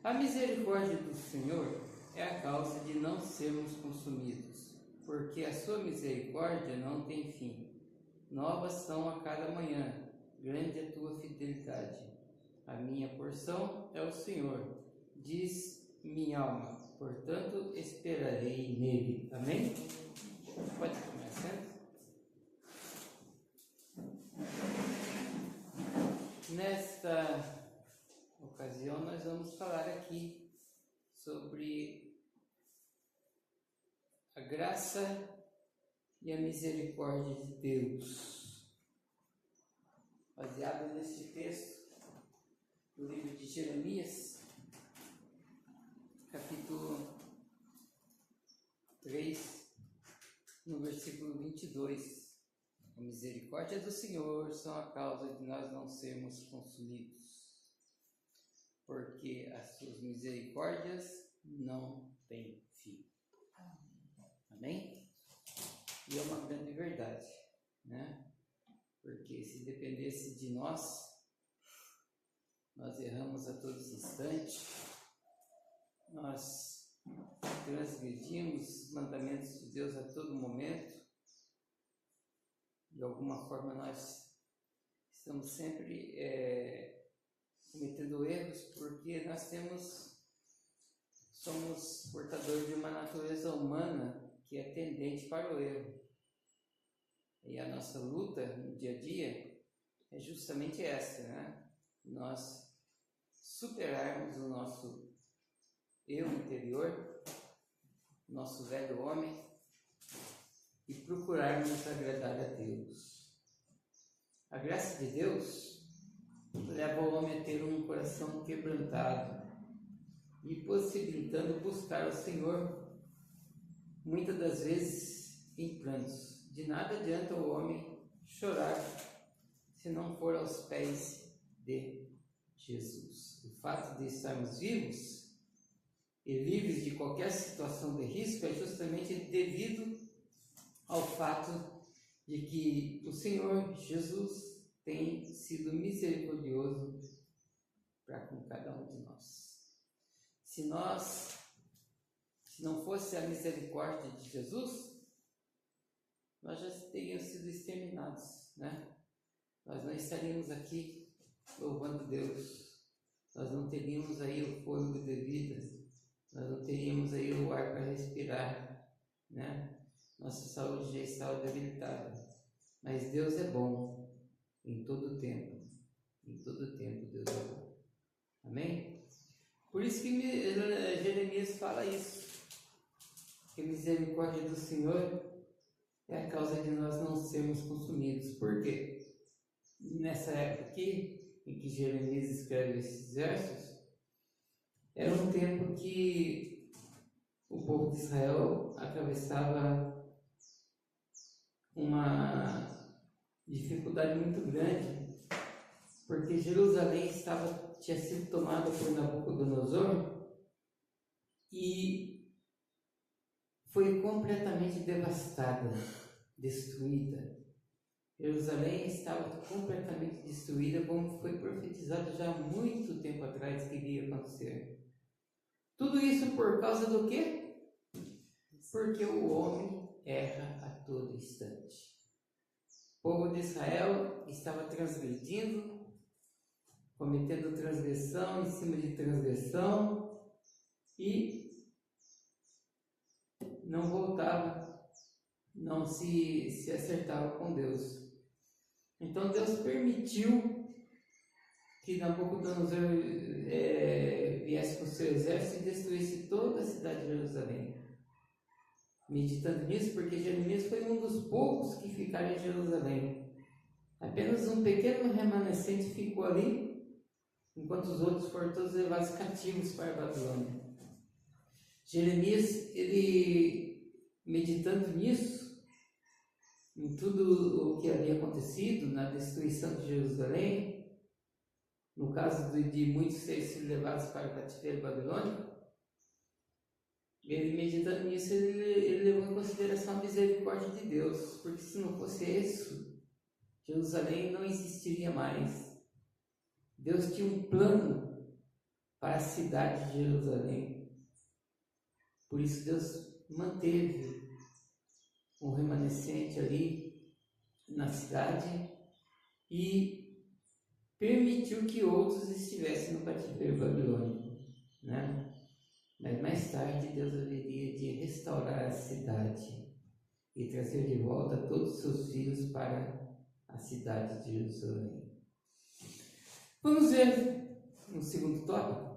A misericórdia do Senhor é a causa de não sermos consumidos, porque a sua misericórdia não tem fim. Novas são a cada manhã, grande é a tua fidelidade. A minha porção é o Senhor, diz minha alma, portanto esperarei nele. Amém? Pode começar. Nesta ocasião nós vamos falar aqui sobre a graça e a misericórdia de Deus, baseado neste texto do livro de Jeremias, capítulo 3, no versículo 22. A misericórdia do Senhor são a causa de nós não sermos consumidos, porque as suas misericórdias não têm fim. Amém? E é uma grande verdade, né? Porque se dependesse de nós erramos a todos os instantes, nós transgredimos os mandamentos de Deus a todo momento. De alguma forma nós estamos sempre cometendo erros, porque nós somos portadores de uma natureza humana que é tendente para o erro. E a nossa luta no dia a dia é justamente essa, né? Nós superarmos o nosso eu interior, nosso velho homem, e procurarmos agradar a Deus. A graça de Deus leva o homem a ter um coração quebrantado e possibilitando buscar o Senhor, muitas das vezes em prantos. De nada adianta o homem chorar se não for aos pés de Jesus. O fato de estarmos vivos e livres de qualquer situação de risco é justamente devido ao fato de que o Senhor Jesus tem sido misericordioso para com cada um de nós. Se não fosse a misericórdia de Jesus, nós já teríamos sido exterminados, né? Nós não estaríamos aqui louvando Deus, nós não teríamos aí o fôlego de vida, nós não teríamos aí o ar para respirar, né? Nossa saúde já estava debilitada. Mas Deus é bom em todo tempo. Em todo tempo Deus é bom. Amém? Por isso que Jeremias fala isso. Que a misericórdia do Senhor é a causa de nós não sermos consumidos. Por quê? Nessa época aqui, em que Jeremias escreve esses versos, era um tempo que o povo de Israel atravessava uma dificuldade muito grande, porque Jerusalém tinha sido tomada por Nabucodonosor e foi completamente devastada, destruída. Jerusalém estava completamente destruída, como foi profetizado já há muito tempo atrás que iria acontecer. Tudo isso por causa do quê? Porque o homem erra a todo instante. O povo de Israel estava transgredindo, cometendo transgressão em cima de transgressão e não voltava, não se acertava com Deus. Então Deus permitiu que Nabucodonosor viesse com seu exército e destruísse toda a cidade de Jerusalém. Meditando nisso, porque Jeremias foi um dos poucos que ficaram em Jerusalém. Apenas um pequeno remanescente ficou ali, enquanto os outros foram todos levados cativos para a Babilônia. Jeremias, ele meditando nisso, em tudo o que havia acontecido na destruição de Jerusalém, no caso de muitos terem sido levados para o cativeiro babilônico, ele meditando nisso, ele levou em consideração a misericórdia de Deus, porque se não fosse isso, Jerusalém não existiria mais. Deus tinha um plano para a cidade de Jerusalém. Por isso Deus manteve um remanescente ali na cidade e permitiu que outros estivessem no cativeiro babilônico, né? Mas mais tarde Deus haveria de restaurar a cidade e trazer de volta todos os seus filhos para a cidade de Jerusalém. Vamos ver no segundo tópico.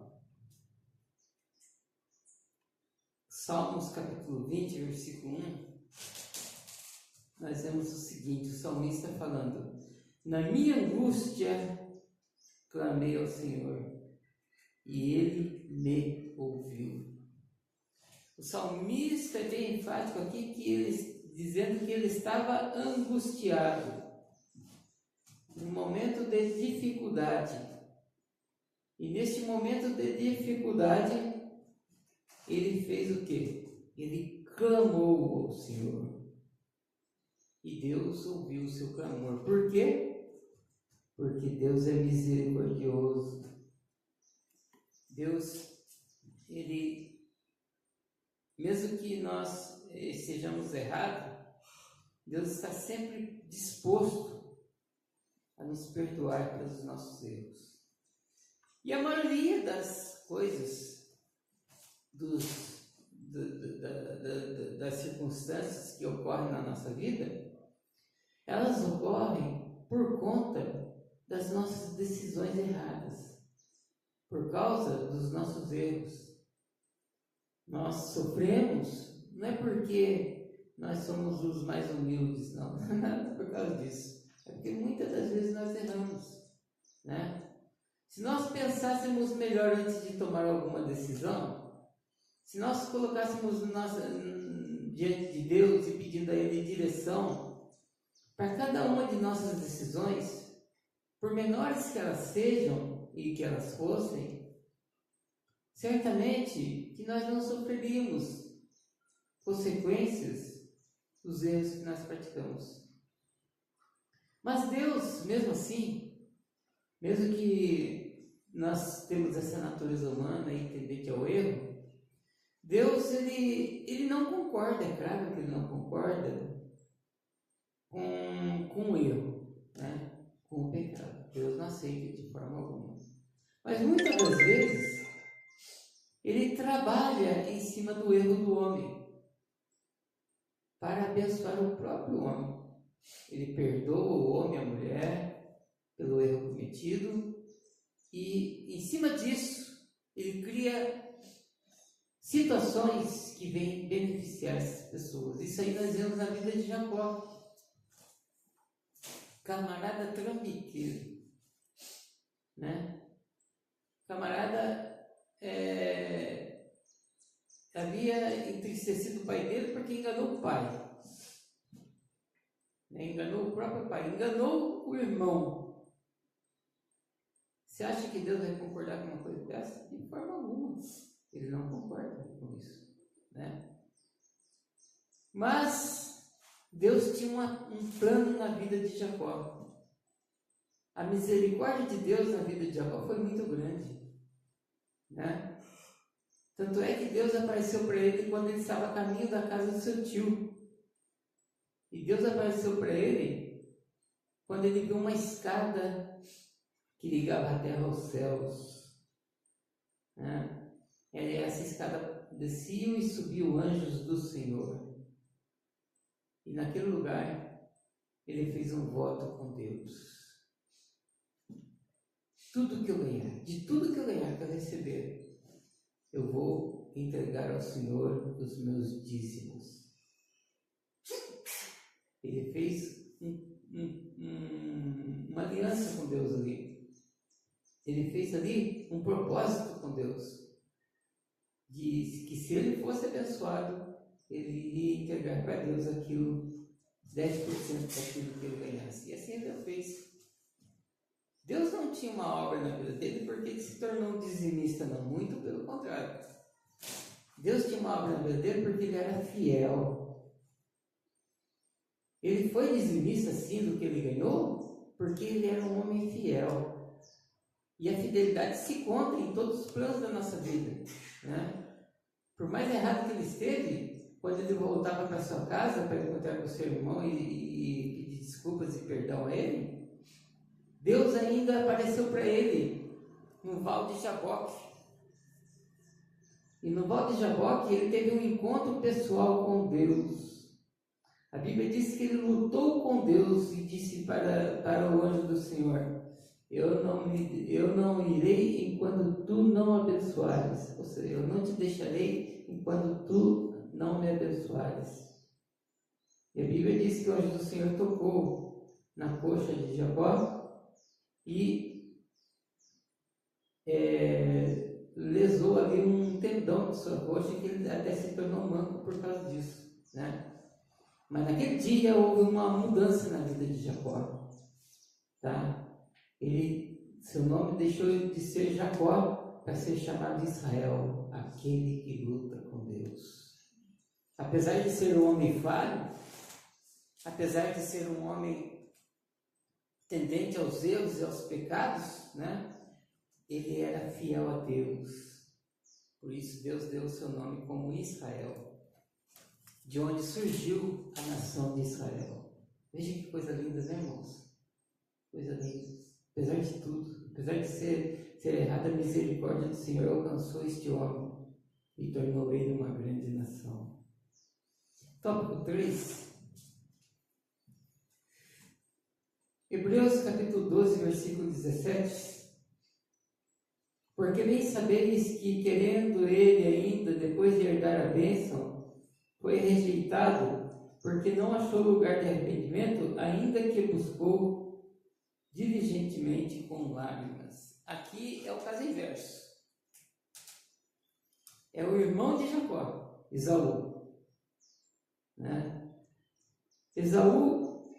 Salmos capítulo 20, versículo 1. Nós vemos o seguinte, o salmista falando: na minha angústia clamei ao Senhor e Ele me ouviu. O salmista é bem enfático aqui, dizendo que ele estava angustiado, num momento de dificuldade. E neste momento de dificuldade, ele fez o quê? Ele clamou ao Senhor. E Deus ouviu o seu clamor. Por quê? Porque Deus é misericordioso. Deus, Ele, mesmo que nós sejamos errados, Deus está sempre disposto a nos perdoar pelos nossos erros. E a maioria das coisas, das circunstâncias que ocorrem na nossa vida, elas ocorrem por conta das nossas decisões erradas, por causa dos nossos erros. Nós sofremos, não é porque nós somos os mais humildes, não é nada por causa disso, é porque muitas das vezes nós erramos, né? Se nós pensássemos melhor antes de tomar alguma decisão, se nós colocássemos diante de Deus e pedindo a Ele direção para cada uma de nossas decisões, por menores que elas sejam e que elas fossem, certamente que nós não sofreríamos consequências dos erros que nós praticamos. Mas Deus, mesmo assim, mesmo que nós temos essa natureza humana e entender que é o erro, Deus, ele não concorda, é claro que ele não concorda com o erro, né? Com o pecado. Deus não aceita de forma alguma. Mas muitas das vezes, ele trabalha em cima do erro do homem para abençoar o próprio homem. Ele perdoa o homem e a mulher pelo erro cometido e, em cima disso, ele cria situações que vêm beneficiar essas pessoas. Isso aí nós vemos na vida de Jacó. Camarada trambiqueiro, né? Camarada havia entristecido o pai dele porque enganou o pai, né? Enganou o próprio pai, enganou o irmão. Você acha que Deus vai concordar com uma coisa dessa? De forma alguma. Ele não concorda com isso, né? Mas Deus tinha um plano na vida de Jacó. A misericórdia de Deus na vida de Jacó foi muito grande, né? Tanto é que Deus apareceu para ele quando ele estava a caminho da casa do seu tio. E Deus apareceu para ele quando ele viu uma escada que ligava a terra aos céus, né? Essa escada desciam e subiam anjos do Senhor. E naquele lugar, ele fez um voto com Deus. Tudo que eu ganhar, de tudo que eu ganhar, que eu receber, eu vou entregar ao Senhor os meus dízimos. Ele fez uma aliança com Deus ali. Ele fez ali um propósito com Deus. De que se ele fosse abençoado, ele iria entregar para Deus aquilo, 10% daquilo que ele ganhasse. E assim ele fez. Deus não tinha uma obra na vida dele porque ele se tornou um dizimista, não, muito pelo contrário. Deus tinha uma obra na vida dele porque ele era fiel. Ele foi dizimista sim do que ele ganhou porque ele era um homem fiel. E a fidelidade se encontra em todos os planos da nossa vida, né? Por mais errado que ele esteve, quando ele voltava para sua casa para encontrar com o seu irmão e pedir desculpas e perdão a ele, Deus ainda apareceu para ele no Val de Jaboque. E no Val de Jaboque ele teve um encontro pessoal com Deus. A Bíblia diz que ele lutou com Deus e disse para o anjo do Senhor: eu não irei enquanto tu não abençoares. Ou seja, eu não te deixarei enquanto tu não me abençoares. E a Bíblia diz que o anjo do Senhor tocou na coxa de Jacó e lesou ali um tendão de sua coxa, que ele até se tornou manco por causa disso, né? Mas naquele dia houve uma mudança na vida de Jacó, tá? Seu nome deixou de ser Jacó para ser chamado Israel, aquele que luta com Deus. Apesar de ser um homem falho, apesar de ser um homem tendente aos erros e aos pecados, né? Ele era fiel a Deus. Por isso Deus deu o seu nome como Israel, de onde surgiu a nação de Israel. Veja que coisa linda, né, irmãos? Coisa linda. Apesar de tudo, apesar de ser errada, a misericórdia do Senhor alcançou este homem e tornou ele uma grande nação. Tópico 3. Hebreus capítulo 12, versículo 17. Porque bem sabeis que, querendo ele ainda, depois de herdar a bênção, foi rejeitado, porque não achou lugar de arrependimento, ainda que buscou diligentemente com lágrimas. Aqui é o caso inverso. É o irmão de Jacó, Esaú, né? Esaú,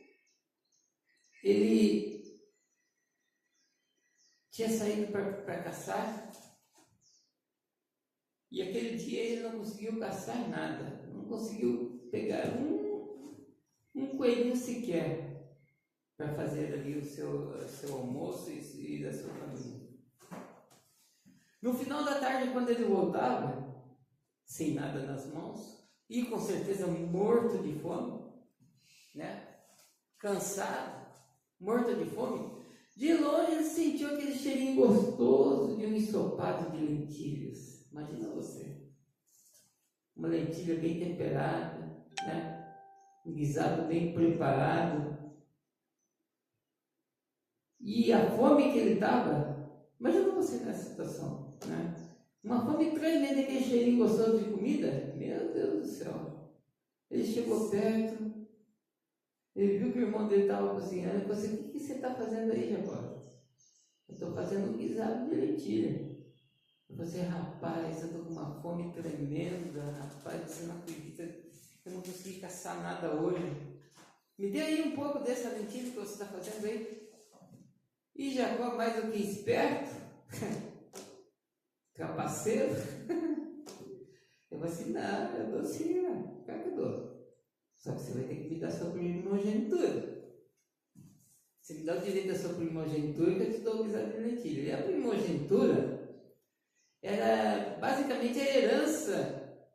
ele tinha saído para caçar, e aquele dia ele não conseguiu caçar nada, não conseguiu pegar um coelhinho sequer para fazer ali o seu almoço e da sua família. No final da tarde, quando ele voltava, sem nada nas mãos, e com certeza morto de fome, né? Cansado, morto de fome, de longe ele sentiu aquele cheirinho gostoso de um ensopado de lentilhas. Imagina você, uma lentilha bem temperada, né? Um guisado bem preparado. E a fome que ele estava, imagina você nessa situação, né? Uma fome tremenda, aquele cheirinho gostoso de comida, meu Deus do céu. Ele chegou perto, ele viu que o irmão dele estava cozinhando, e falou assim: o que você está fazendo aí, Jacó? Eu estou fazendo um guisado de lentilha. Eu falei assim: rapaz, eu estou com uma fome tremenda, rapaz, você não acredita, eu não consegui caçar nada hoje. Me dê aí um pouco dessa lentilha que você está fazendo aí. E Jacó, mais do que esperto, trapaceiro, eu falei assim: não, eu dou sim, claro que eu dou. Só que você vai ter que me dar sua primogenitura. Você me dá o direito da sua primogenitura, que eu te dou o guisado de lentilha. E a primogenitura era basicamente a herança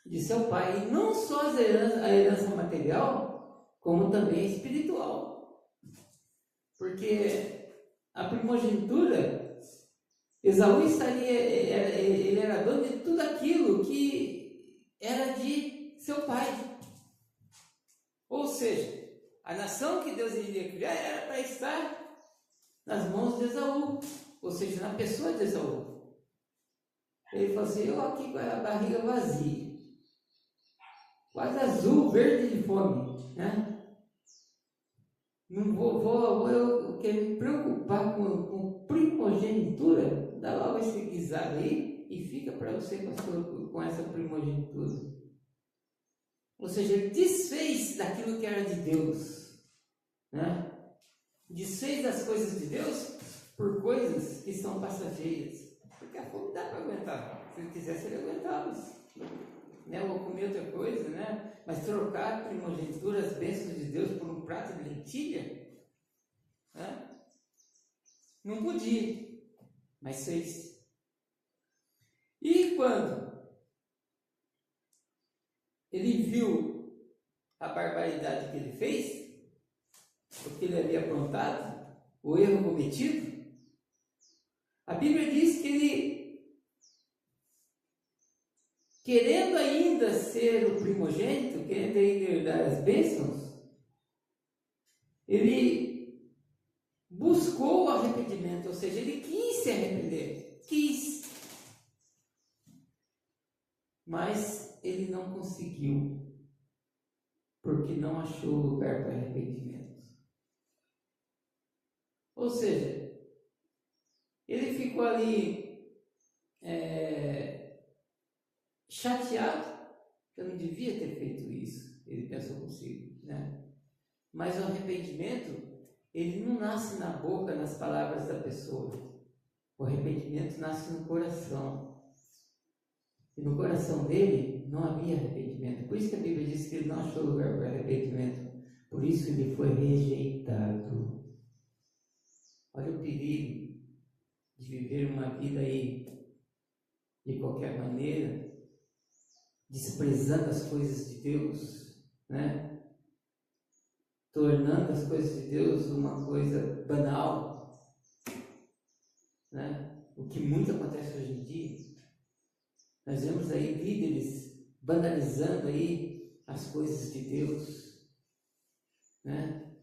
de seu pai. E não só a herança material, como também a espiritual. Porque a primogenitura, Esaú ele era dono de tudo aquilo que era de seu pai. Ou seja, a nação que Deus iria criar era para estar nas mãos de Esaú, ou seja, na pessoa de Esaú. Ele falou assim: eu aqui com a barriga vazia, quase azul, verde de fome, né? Não eu quero me preocupar com primogenitura. Dá logo esse guisado aí e fica para você com essa primogenitura. Ou seja, ele desfez daquilo que era de Deus, né? Desfez das coisas de Deus por coisas que são passageiras. Porque a fome dá para aguentar. Se ele quisesse, ele aguentava, né? Ou comer outra coisa, né? Mas trocar a primogenitura, as bênçãos de Deus, por um prato de lentilha, né? Não podia. mas fez. E quando ele viu a barbaridade que ele fez, o que ele havia aprontado, o erro cometido, a Bíblia diz que ele, querendo ainda ser o primogênito, querendo ainda herdar as bênçãos, ele buscou o arrependimento, ou seja, ele quis se arrepender, quis, mas ele não conseguiu, porque não achou lugar para arrependimento. Ou seja, ele ficou ali chateado, eu não devia ter feito isso, ele pensou consigo, né? Mas o arrependimento, ele não nasce na boca, nas palavras da pessoa. O arrependimento nasce no coração. E no coração dele não havia arrependimento. Por isso que a Bíblia diz que ele não achou lugar para arrependimento. Por isso ele foi rejeitado. Olha o perigo de viver uma vida aí de qualquer maneira, desprezando as coisas de Deus, né? Tornando as coisas de Deus uma coisa banal, né? O que muito acontece hoje em dia. Nós vemos aí líderes banalizando aí as coisas de Deus, né?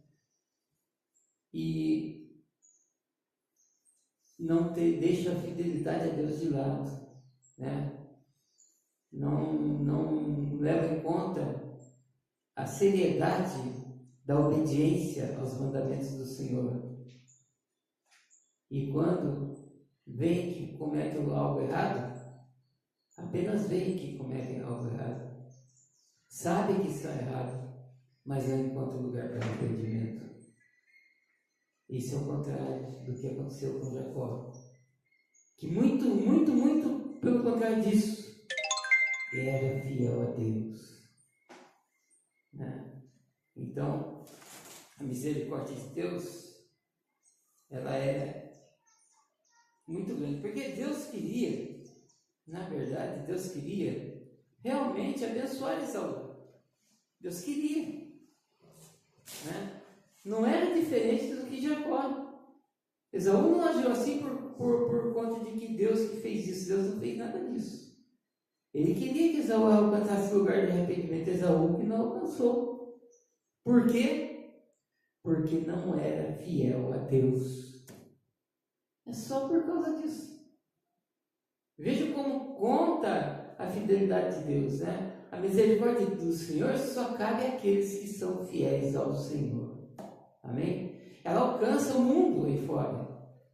E não deixa a fidelidade a Deus de lado, né? Não leva em conta a seriedade da obediência aos mandamentos do Senhor. E quando veem que cometem algo errado, apenas veem que cometem algo errado, sabem que está errado, mas não encontram lugar para arrependimento. Isso é o contrário do que aconteceu com Jacó, que muito pelo contrário disso, era fiel a Deus, né? Então, a misericórdia de Deus, ela é muito grande, porque Deus queria, na verdade, Deus queria realmente abençoar Esaú. Deus queria, né? Não era diferente do que Jacó. Esaú não agiu assim por conta de que Deus que fez isso. Deus não fez nada disso. Ele queria que Esaú alcançasse o lugar de arrependimento. Esaú que não alcançou. Por quê? Porque não era fiel a Deus. É só por causa disso. Veja como conta a fidelidade de Deus, né? A misericórdia do Senhor só cabe àqueles que são fiéis ao Senhor. Amém? Ela alcança o mundo aí fora.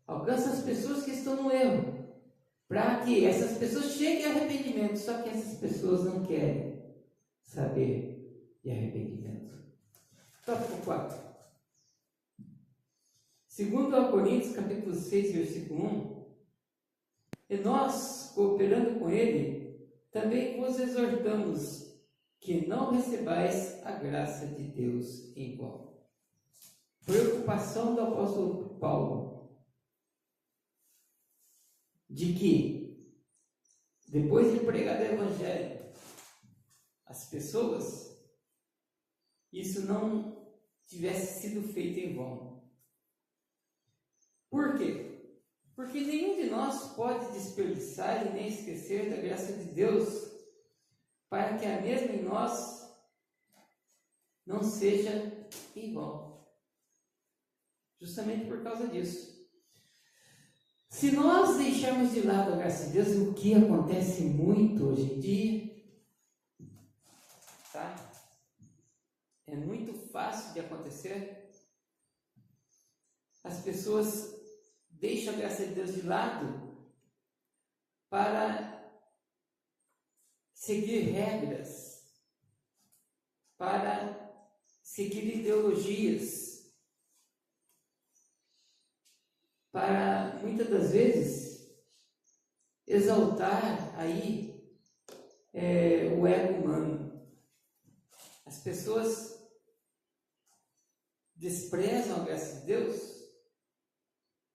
Alcança as pessoas que estão no erro. Para que essas pessoas cheguem a arrependimento. Só que essas pessoas não querem saber de arrependimento. Tópico 4. Segundo a Coríntios, capítulo 6, versículo 1. E nós, cooperando com ele, também vos exortamos que não recebais a graça de Deus em vão. Preocupação do apóstolo Paulo, de que, depois de pregar o Evangelho às pessoas, isso não tivesse sido feito em vão. Por quê? Porque nenhum de nós pode desperdiçar e nem esquecer da graça de Deus, para que a mesma em nós não seja em vão. Justamente por causa disso. Se nós deixarmos de lado a graça de Deus, o que acontece muito hoje em dia, tá? É muito fácil de acontecer. As pessoas deixam a graça de Deus de lado para seguir regras, para seguir ideologias, para muitas das vezes exaltar aí o ego humano. As pessoas desprezam a graça de Deus,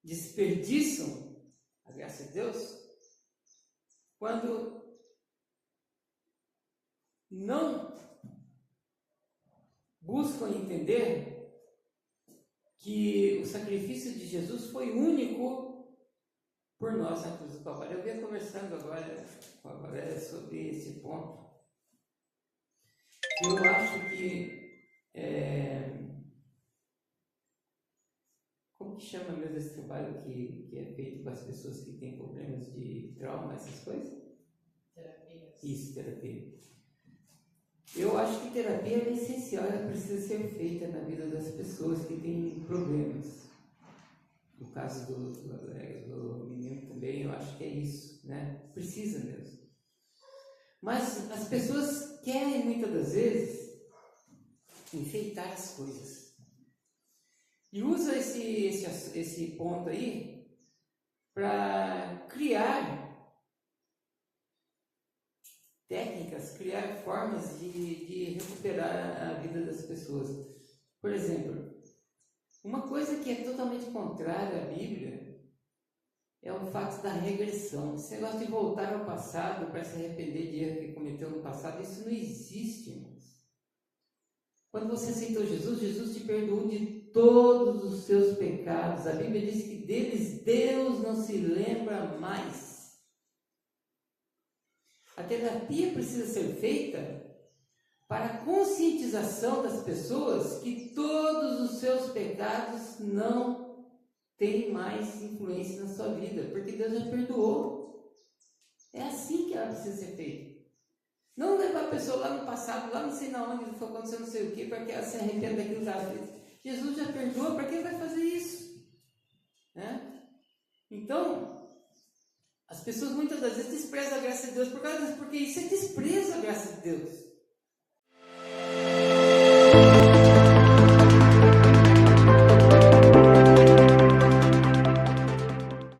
desperdiçam a graça de Deus quando não buscam entender que o sacrifício de Jesus foi único por nós na cruz do Calvário. Eu venho conversando agora com a Valéria sobre esse ponto. Eu acho que como que chama mesmo esse trabalho que é feito com as pessoas que têm problemas de trauma, essas coisas? Terapia. Isso, terapia. Eu acho que terapia é essencial, ela precisa ser feita na vida das pessoas que têm problemas. No caso do menino também, eu acho que é isso, né? Precisa mesmo. Mas as pessoas querem muitas das vezes enfeitar as coisas. E usa esse ponto aí para criar técnicas, criar formas de recuperar a vida das pessoas. Por exemplo, uma coisa que é totalmente contrária à Bíblia é o fato da regressão. Esse negócio de voltar ao passado para se arrepender de erro que cometeu no passado, isso não existe, irmãos. Quando você aceitou Jesus, Jesus te perdoou de todos os seus pecados. A Bíblia diz que deles Deus não se lembra mais. A terapia precisa ser feita para a conscientização das pessoas que todos os seus pecados não têm mais influência na sua vida, porque Deus já perdoou. É assim que ela precisa ser feita. Não levar a pessoa lá no passado, lá não sei na onde foi acontecendo não sei o que, para que ela se arrependa daquilo que ela fez. Jesus já perdoou, para que vai fazer isso? Né? Então, as pessoas muitas das vezes desprezam a graça de Deus por causa disso, porque isso é desprezo à graça de Deus.